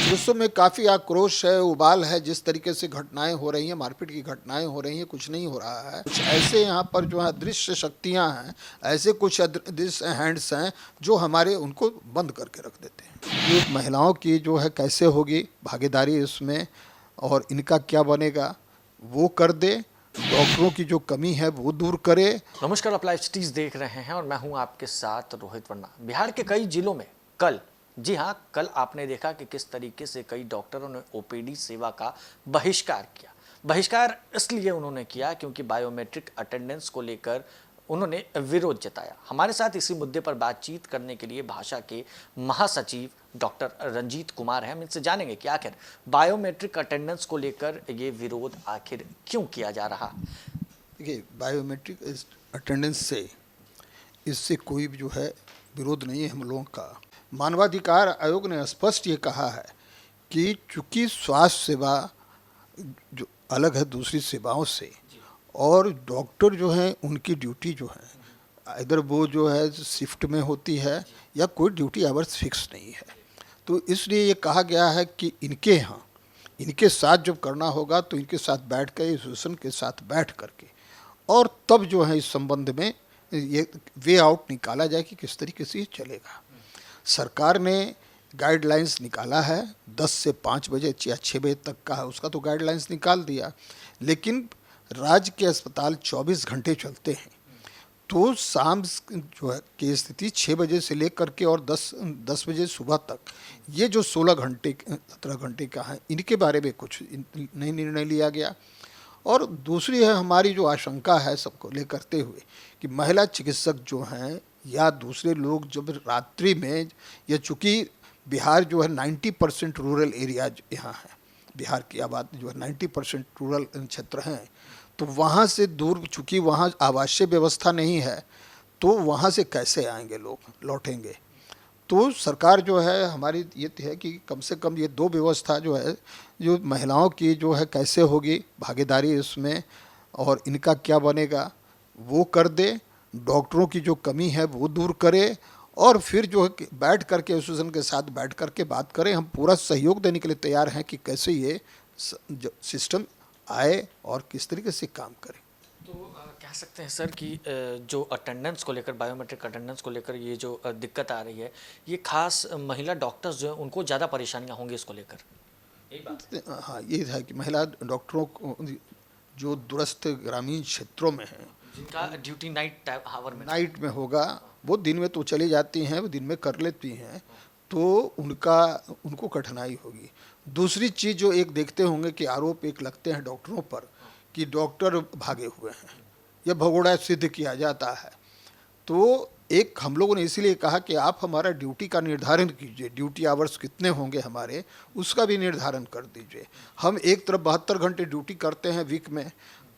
दृश्यों में काफ़ी आक्रोश है, उबाल है, जिस तरीके से घटनाएँ हो रही हैं, मारपीट की घटनाएँ हो रही हैं, कुछ नहीं हो रहा है। कुछ ऐसे यहाँ पर जो है अदृश्य शक्तियाँ हैं, ऐसे कुछ अदृश्य हैंड्स हैं, जो हमारे उनको बंद करके रख देते हैं। ये महिलाओं की जो है कैसे होगी भागीदारी इसमें और इनका क्या बनेगा, वो कर दे। डॉक्टरों की जो कमी है वो दूर करे। नमस्कार, आप लाइव सिटीज देख रहे हैं और मैं हूं आपके साथ रोहित वर्मा। बिहार के कई जिलों में कल, जी हां, कल आपने देखा कि किस तरीके से कई डॉक्टरों ने ओपीडी सेवा का बहिष्कार किया। बहिष्कार इसलिए उन्होंने किया क्योंकि बायोमेट्रिक अटेंडेंस को लेकर उन्होंने विरोध जताया। हमारे साथ इसी मुद्दे पर बातचीत करने के लिए भाषा के महासचिव डॉक्टर रंजीत कुमार हैं। हम इनसे जानेंगे कि आखिर बायोमेट्रिक अटेंडेंस को लेकर ये विरोध आखिर क्यों किया जा रहा। देखिए, बायोमेट्रिक अटेंडेंस से इससे कोई भी जो है विरोध नहीं है हम लोगों का। मानवाधिकार आयोग ने स्पष्ट ये कहा है कि चूंकि स्वास्थ्य सेवा जो अलग है दूसरी सेवाओं से, और डॉक्टर जो हैं उनकी ड्यूटी जो है इधर वो जो है शिफ्ट में होती है या कोई ड्यूटी आवर्स फिक्स नहीं है। तो इसलिए ये कहा गया है कि इनके यहाँ इनके साथ जब करना होगा तो इनके साथ बैठ कर, एसोसिएशन के साथ बैठ करके, और तब जो है इस संबंध में ये वे आउट निकाला जाए कि किस तरीके से ये चलेगा। सरकार ने गाइडलाइंस निकाला है 10 से 5 बजे या 6 बजे तक का है, उसका तो गाइडलाइंस निकाल दिया, लेकिन राज्य के अस्पताल 24 घंटे चलते हैं। तो शाम जो है की स्थिति 6 बजे से लेकर के और 10 बजे सुबह तक, ये जो 16 घंटे 17 घंटे का है, इनके बारे में कुछ नहीं निर्णय लिया गया। और दूसरी है हमारी जो आशंका है सबको ले करते हुए कि महिला चिकित्सक जो हैं या दूसरे लोग जब रात्रि में, या चूँकि बिहार जो है 90% रूरल एरिया यहाँ है, बिहार की आबादी जो है 90% रूरल क्षेत्र हैं, तो वहाँ से दूर, चूँकि वहाँ आवासीय व्यवस्था नहीं है, तो वहाँ से कैसे आएंगे लोग, लौटेंगे। तो सरकार जो है हमारी ये है कि कम से कम ये 2 व्यवस्था जो है, जो महिलाओं की जो है कैसे होगी भागीदारी इसमें और इनका क्या बनेगा, वो कर दे। डॉक्टरों की जो कमी है वो दूर करे, और फिर जो है बैठ करके एसोसिएशन के साथ बैठ करके बात करें। हम पूरा सहयोग देने के लिए तैयार हैं कि कैसे ये सिस्टम आए और किस तरीके से काम करे। तो कह सकते हैं सर कि जो अटेंडेंस को लेकर, बायोमेट्रिक अटेंडेंस को लेकर ये जो दिक्कत आ रही है, ये खास महिला डॉक्टर्स जो हैं उनको ज़्यादा परेशानियां होंगी इसको लेकर। हाँ, ये है कि महिला डॉक्टरों को जो दूरस्थ ग्रामीण क्षेत्रों में हैं, जिनका ड्यूटी नाइट में होगा, वो दिन में तो चली जाती हैं, वो दिन में कर लेती हैं, तो उनको कठिनाई होगी। दूसरी चीज़ जो एक देखते होंगे कि आरोप एक लगते हैं डॉक्टरों पर कि डॉक्टर भागे हुए हैं या भगोड़ा सिद्ध किया जाता है। तो एक हम लोगों ने इसीलिए कहा कि आप हमारा ड्यूटी का निर्धारण कीजिए, ड्यूटी आवर्स कितने होंगे हमारे, उसका भी निर्धारण कर दीजिए। हम एक तरफ 72 घंटे ड्यूटी करते हैं वीक में,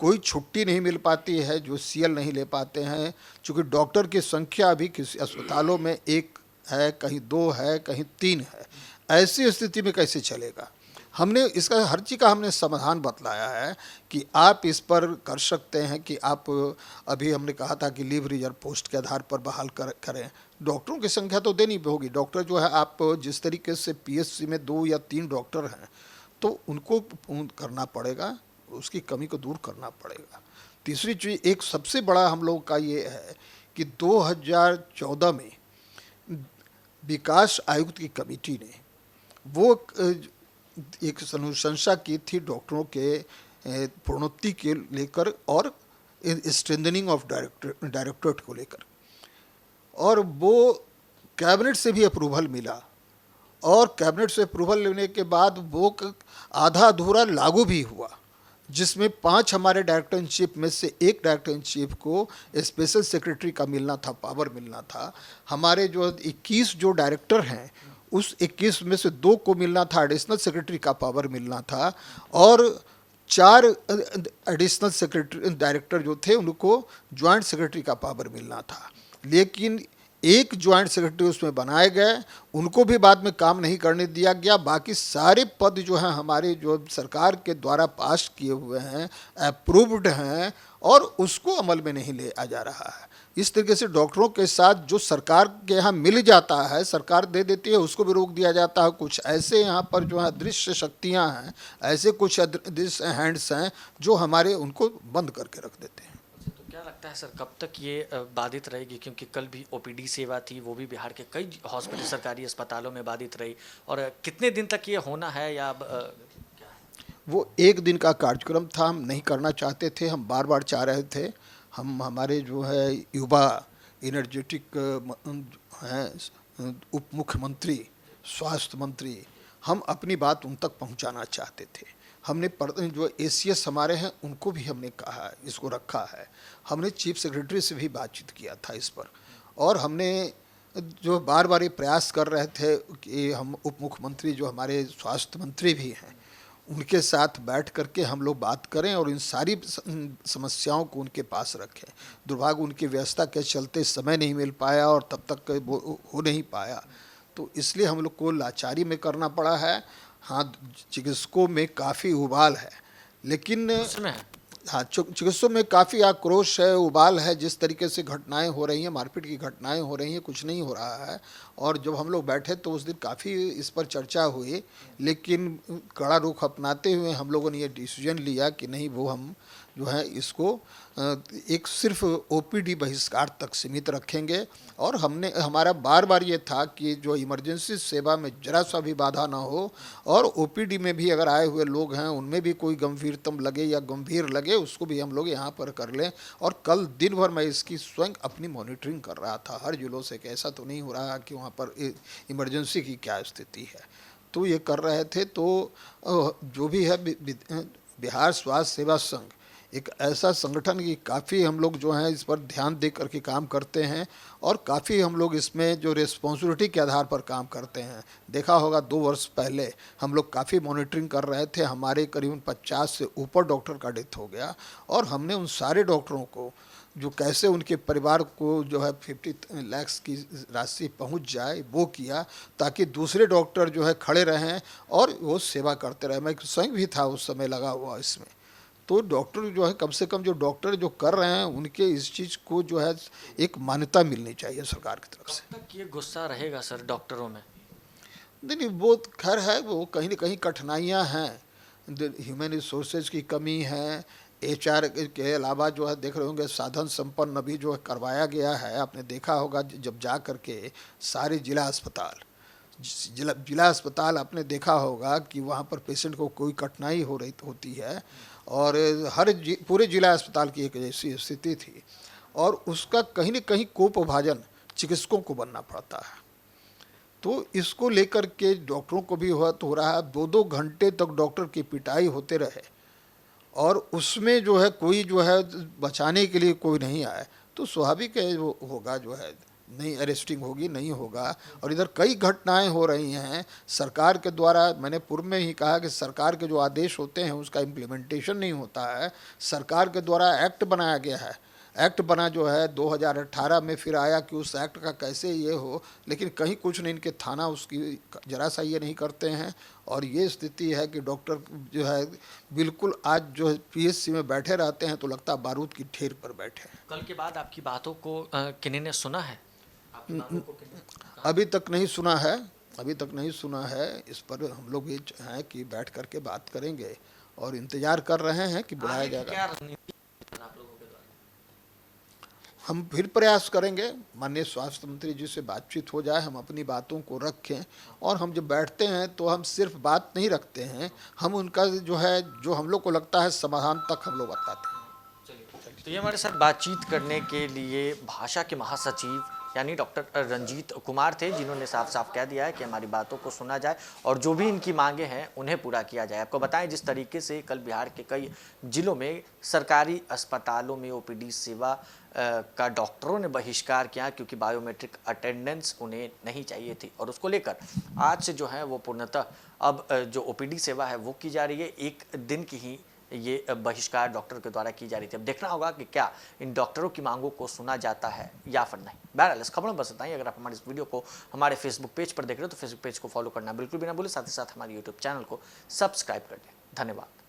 कोई छुट्टी नहीं मिल पाती है, जो सीएल नहीं ले पाते हैं, चूँकि डॉक्टर की संख्या अभी किसी अस्पतालों में 1 है, कहीं 2 है, कहीं 3 है। ऐसी स्थिति में कैसे चलेगा। हमने इसका हर चीज़ का हमने समाधान बतलाया है कि आप इस पर कर सकते हैं कि आप, अभी हमने कहा था कि लीव रिजर्व पोस्ट के आधार पर बहाल करें। डॉक्टरों की संख्या तो देनी होगी। डॉक्टर जो है, आप जिस तरीके से पीएचसी में 2 या 3 डॉक्टर हैं, तो उनको करना पड़ेगा, उसकी कमी को दूर करना पड़ेगा। तीसरी चीज़, एक सबसे बड़ा हम लोग का ये है कि 2014 में विकास आयुक्त की कमेटी ने वो एक अनुशंसा की थी डॉक्टरों के प्रोन्नति के लेकर और स्ट्रेंथनिंग ऑफ डायरेक्टरेट को लेकर, और वो कैबिनेट से भी अप्रूवल मिला, और कैबिनेट से अप्रूवल लेने के बाद वो आधा अधूरा लागू भी हुआ, जिसमें 5 हमारे डायरेक्टर इन चीफ में से 1 डायरेक्टर इन चीफ को स्पेशल सेक्रेटरी का मिलना था, पावर मिलना था। हमारे जो 21 जो डायरेक्टर हैं, उस 21 में से 2 को मिलना था, एडिशनल सेक्रेटरी का पावर मिलना था, और 4 एडिशनल सेक्रेटरी डायरेक्टर जो थे उनको ज्वाइंट सेक्रेटरी का पावर मिलना था। लेकिन 1 ज्वाइंट सेक्रेटरी उसमें बनाए गए, उनको भी बाद में काम नहीं करने दिया गया। बाकी सारे पद जो हैं हमारे जो सरकार के द्वारा पास किए हुए हैं, अप्रूव्ड हैं, और उसको अमल में नहीं ले आ जा रहा है। इस तरीके से डॉक्टरों के साथ जो सरकार के यहाँ मिल जाता है, सरकार दे देती है, उसको भी रोक दिया जाता है। कुछ ऐसे यहाँ पर जो है अदृश्य शक्तियाँ हैं, ऐसे कुछ अदृश्य हैंड्स हैं जो हमारे उनको बंद करके रख देते हैं। तो क्या लगता है सर, कब तक ये बाधित रहेगी? क्योंकि कल भी ओपीडी सेवा थी, वो भी बिहार के कई हॉस्पिटल, सरकारी अस्पतालों में बाधित रही, और कितने दिन तक ये होना है, या क्या है? वो एक दिन का कार्यक्रम था, हम नहीं करना चाहते थे, हम बार बार चाह रहे थे। हम हमारे जो है युवा एनर्जेटिक हैं उप मुख्यमंत्री, स्वास्थ्य मंत्री, हम अपनी बात उन तक पहुंचाना चाहते थे। हमने जो एसीएस हमारे हैं उनको भी हमने कहा, इसको रखा है। हमने चीफ सेक्रेटरी से भी बातचीत किया था इस पर, और हमने जो बार बार ये प्रयास कर रहे थे कि हम उप मुख्यमंत्री जो हमारे स्वास्थ्य मंत्री भी हैं उनके साथ बैठ करके हम लोग बात करें और इन सारी समस्याओं को उनके पास रखें। दुर्भाग्य उनकी व्यवस्था के चलते समय नहीं मिल पाया और तब तक वो हो नहीं पाया, तो इसलिए हम लोग को लाचारी में करना पड़ा है। हाँ, चिकित्सकों में काफ़ी उबाल है, लेकिन उसमें हाँ, चिकित्सकों में काफ़ी आक्रोश है, उबाल है। जिस तरीके से घटनाएं हो रही हैं, मारपीट की घटनाएं हो रही हैं, कुछ नहीं हो रहा है। और जब हम लोग बैठे तो उस दिन काफ़ी इस पर चर्चा हुई, लेकिन कड़ा रुख अपनाते हुए हम लोगों ने ये डिसीजन लिया कि नहीं, वो हम जो है इसको एक सिर्फ ओपीडी बहिष्कार तक सीमित रखेंगे। और हमारा बार बार ये था कि जो इमरजेंसी सेवा में जरा सा भी बाधा ना हो, और ओपीडी में भी अगर आए हुए लोग हैं उनमें भी कोई गंभीरतम लगे या गंभीर लगे उसको भी हम लोग यहाँ पर कर लें। और कल दिन भर मैं इसकी स्वयं अपनी मॉनिटरिंग कर रहा था हर जिलों से कि ऐसा तो नहीं हो रहा कि वहाँ पर इमरजेंसी की क्या स्थिति है, तो ये कर रहे थे। तो जो भी है, बिहार स्वास्थ्य सेवा संघ एक ऐसा संगठन कि काफ़ी हम लोग जो हैं इस पर ध्यान दे करके काम करते हैं, और काफ़ी हम लोग इसमें जो रिस्पॉन्सिबिलिटी के आधार पर काम करते हैं। देखा होगा 2 वर्ष पहले हम लोग काफ़ी मॉनिटरिंग कर रहे थे, हमारे करीबन 50 से ऊपर डॉक्टर का डेथ हो गया, और हमने उन सारे डॉक्टरों को जो कैसे उनके परिवार को जो है 50 लाख की राशि पहुंच जाए वो किया, ताकि दूसरे डॉक्टर जो है खड़े रहें और वो सेवा करते रहे। मैं स्वयं भी था उस समय लगा हुआ इसमें। तो डॉक्टर जो है, कम से कम जो डॉक्टर जो कर रहे हैं उनके इस चीज़ को जो है एक मान्यता मिलनी चाहिए सरकार की तरफ से। कब तक ये गुस्सा रहेगा सर डॉक्टरों में? नहीं, वो खैर है, वो कहीं न कहीं कठिनाइयाँ हैं, ह्यूमन रिसोर्सेज की कमी है, एचआर के अलावा जो है देख रहे होंगे साधन संपन्न अभी जो है करवाया गया है। आपने देखा होगा जब जा करके सारे जिला अस्पताल आपने देखा होगा कि वहाँ पर पेशेंट को कोई कठिनाई होती है, और पूरे जिला अस्पताल की एक ऐसी स्थिति थी, और उसका कहीं न कहीं कोपभाजन चिकित्सकों को बनना पड़ता है। तो इसको लेकर के डॉक्टरों को भी हो रहा है। 2-2 घंटे तक डॉक्टर की पिटाई होते रहे, और उसमें जो है कोई जो है बचाने के लिए कोई नहीं आए, तो स्वाभाविक है वो होगा, जो है नहीं अरेस्टिंग होगी, नहीं होगा। और इधर कई घटनाएं हो रही हैं सरकार के द्वारा। मैंने पूर्व में ही कहा कि सरकार के जो आदेश होते हैं उसका इम्प्लीमेंटेशन नहीं होता है। सरकार के द्वारा एक्ट बनाया गया है, एक्ट बना जो है 2018 में, फिर आया कि उस एक्ट का कैसे ये हो, लेकिन कहीं कुछ नहीं, इनके थाना उसकी जरा सा ये नहीं करते हैं। और ये स्थिति है कि डॉक्टर जो है बिल्कुल आज जो है पीएचसी में बैठे रहते हैं तो लगता है बारूद की ढेर पर बैठे हैं। कल के बाद आपकी बातों को किन्हीं ने सुना है? अभी तक नहीं सुना है, अभी तक नहीं सुना है। इस पर हम लोग ये हैं कि बैठ करके बात करेंगे, और इंतजार कर रहे हैं कि बुलाया जाएगा। क्या रणनीति आप लोगों के द्वारा? हम फिर प्रयास करेंगे, माननीय स्वास्थ्य मंत्री जी से बातचीत हो जाए, हम अपनी बातों को रखें। और हम जब बैठते हैं तो हम सिर्फ बात नहीं रखते हैं, हम उनका जो है जो हम लोग को लगता है समाधान तक हम लोग बताते हैं। तो ये हमारे साथ बातचीत करने के लिए भाषा के महासचिव यानी डॉक्टर रंजीत कुमार थे, जिन्होंने साफ साफ कह दिया है कि हमारी बातों को सुना जाए और जो भी इनकी मांगे हैं उन्हें पूरा किया जाए। आपको बताएं, जिस तरीके से कल बिहार के कई जिलों में सरकारी अस्पतालों में ओपीडी सेवा का डॉक्टरों ने बहिष्कार किया क्योंकि बायोमेट्रिक अटेंडेंस उन्हें नहीं चाहिए थी, और उसको लेकर आज से जो है वो पूर्णतः अब जो ओपीडी सेवा है वो की जा रही है। एक दिन की ही ये बहिष्कार डॉक्टर के द्वारा की जा रही थी। अब देखना होगा कि क्या इन डॉक्टरों की मांगों को सुना जाता है या फिर नहीं। बहरहाल इस खबरों में बस इतना ही। अगर आप हमारे इस वीडियो को हमारे फेसबुक पेज पर देख रहे हो तो फेसबुक पेज को फॉलो करना बिल्कुल भी ना भूलें, साथ ही साथ हमारे यूट्यूब चैनल को सब्सक्राइब कर लें। धन्यवाद।